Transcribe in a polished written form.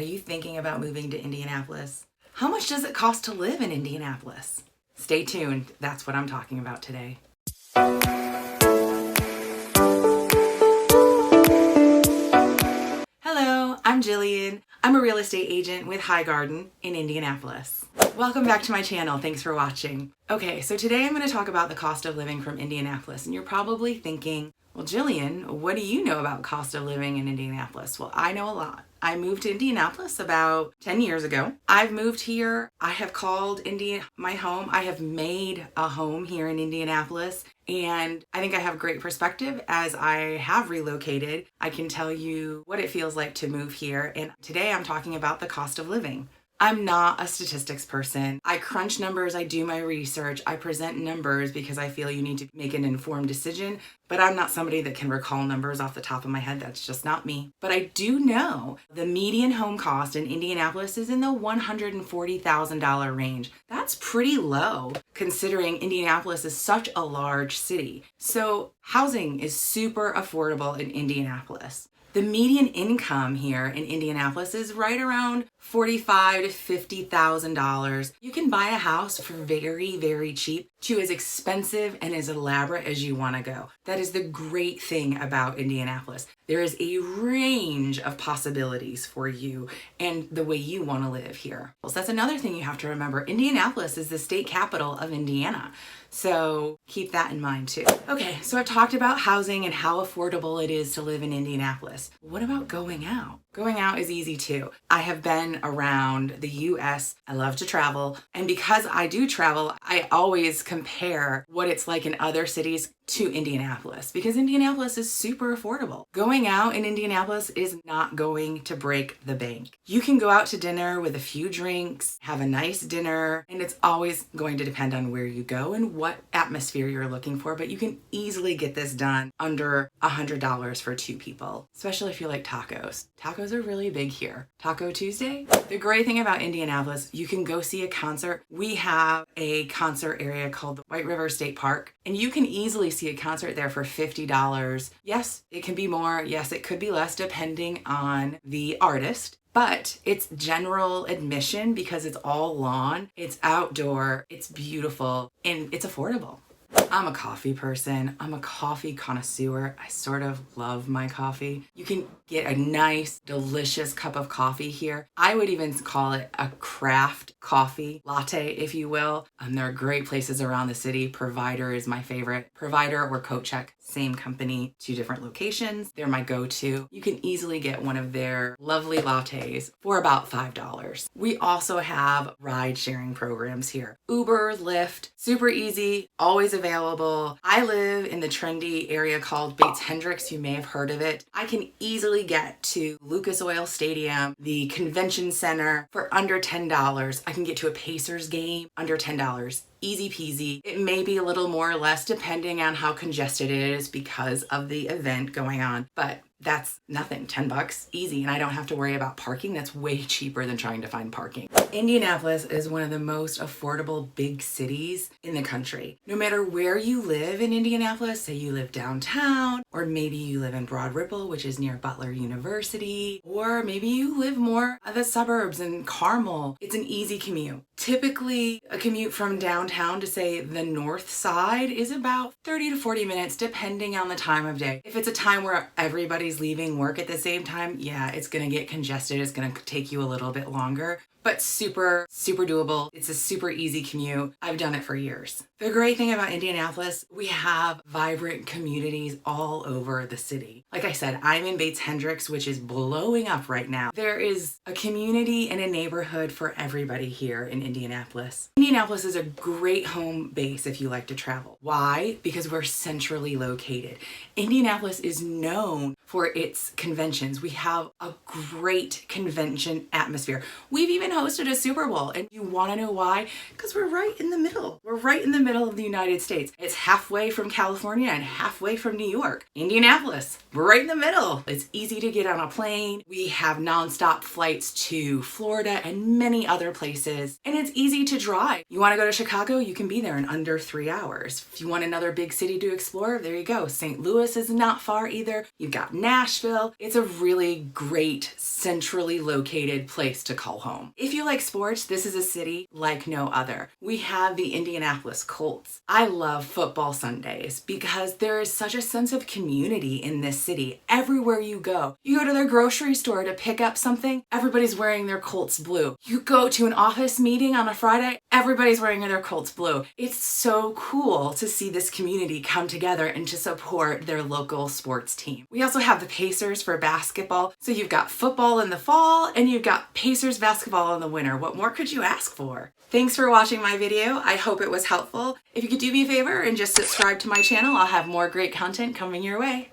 Are you thinking about moving to Indianapolis? How much does it cost to live in Indianapolis? Stay tuned. That's what I'm talking about today. Hello, I'm Jillian. I'm a real estate agent with High Garden in Indianapolis. Welcome back to my channel. Thanks for watching. Okay, so today I'm going to talk about the cost of living from Indianapolis, and you're probably thinking, well, Jillian, what do you know about cost of living in Indianapolis? Well, I know a lot. I moved to Indianapolis about 10 years ago. I've moved here. I have called Indy my home. I have made a home here in Indianapolis, and I think I have great perspective as I have relocated. I can tell you what it feels like to move here, and today I'm talking about the cost of living. I'm not a statistics person. I crunch numbers, I do my research, I present numbers because I feel you need to make an informed decision, but I'm not somebody that can recall numbers off the top of my head. That's just not me. But I do know the median home cost in Indianapolis is in the $140,000 range. That's pretty low considering Indianapolis is such a large city. So housing is super affordable in Indianapolis. The median income here in Indianapolis is right around $45,000 to $50,000. You can buy a house for very, very cheap to as expensive and as elaborate as you want to go. That is the great thing about Indianapolis. There is a range of possibilities for you and the way you want to live here. So that's another thing you have to remember. Indianapolis is the state capital of Indiana. So keep that in mind too. Okay, so I've talked about housing and how affordable it is to live in Indianapolis. What about going out? Going out is easy too. I have been around the US. I love to travel. And because I do travel, I always compare what it's like in other cities to Indianapolis because Indianapolis is super affordable. Going out in Indianapolis is not going to break the bank. You can go out to dinner with a few drinks, have a nice dinner, and it's always going to depend on where you go and what atmosphere you're looking for, but you can easily get this done under $100 for two people, especially if you like tacos. Tacos are really big here. Taco Tuesday. The great thing about Indianapolis, you can go see a concert. We have a concert area called the White River State Park, and you can easily see a concert there for $50. Yes, it can be more. Yes, it could be less depending on the artist. But it's general admission because it's all lawn, it's outdoor, it's beautiful, and it's affordable. I'm a coffee person. I'm a coffee connoisseur. I sort of love my coffee. You can get a nice, delicious cup of coffee here. I would even call it a craft coffee latte, if you will. There are great places around the city. Provider is my favorite. Provider or Coat Check, same company, two different locations. They're my go-to. You can easily get one of their lovely lattes for about $5. We also have ride-sharing programs here. Uber, Lyft, super easy, always available. I live in the trendy area called Bates Hendricks. You may have heard of it. I can easily get to Lucas Oil Stadium, the convention center for under $10. I can get to a Pacers game under $10. Easy peasy. It may be a little more or less depending on how congested it is because of the event going on, but that's nothing. $10, easy, and I don't have to worry about parking. That's way cheaper than trying to find parking. Indianapolis is one of the most affordable big cities in the country. No matter where you live in Indianapolis, say you live downtown, or maybe you live in Broad Ripple, which is near Butler University, or maybe you live more of the suburbs in Carmel, it's an easy commute. Typically, a commute from downtown to, say, the north side is about 30 to 40 minutes, depending on the time of day. If it's a time where everybody's leaving work at the same time, yeah, it's gonna get congested. It's gonna take you a little bit longer, but super, super doable. It's a super easy commute. I've done it for years. The great thing about Indianapolis, we have vibrant communities all over the city. Like I said, I'm in Bates Hendricks, which is blowing up right now. There is a community and a neighborhood for everybody here in Indianapolis. Indianapolis is a great home base if you like to travel. Why? Because we're centrally located. Indianapolis is known for its conventions. We have a great convention atmosphere. We've even hosted a Super Bowl, and you want to know why? Because we're right in the middle. We're right in the middle of the United States. It's halfway from California and halfway from New York. Indianapolis, we're right in the middle. It's easy to get on a plane. We have nonstop flights to Florida and many other places, and it's easy to drive. You want to go to Chicago? You can be there in under 3 hours. If you want another big city to explore, there you go. St. Louis is not far either. You've got Nashville. It's a really great, centrally located place to call home. If you like sports, this is a city like no other. We have the Indianapolis Colts. I love football Sundays because there is such a sense of community in this city. Everywhere you go to their grocery store to pick up something, everybody's wearing their Colts blue. You go to an office meeting on a Friday, everybody's wearing their Colts blue. It's so cool to see this community come together and to support their local sports team. We also have the Pacers for basketball. So you've got football in the fall and you've got Pacers basketball in the winter. What more could you ask for? Thanks for watching my video. I hope it was helpful. If you could do me a favor and just subscribe to my channel, I'll have more great content coming your way.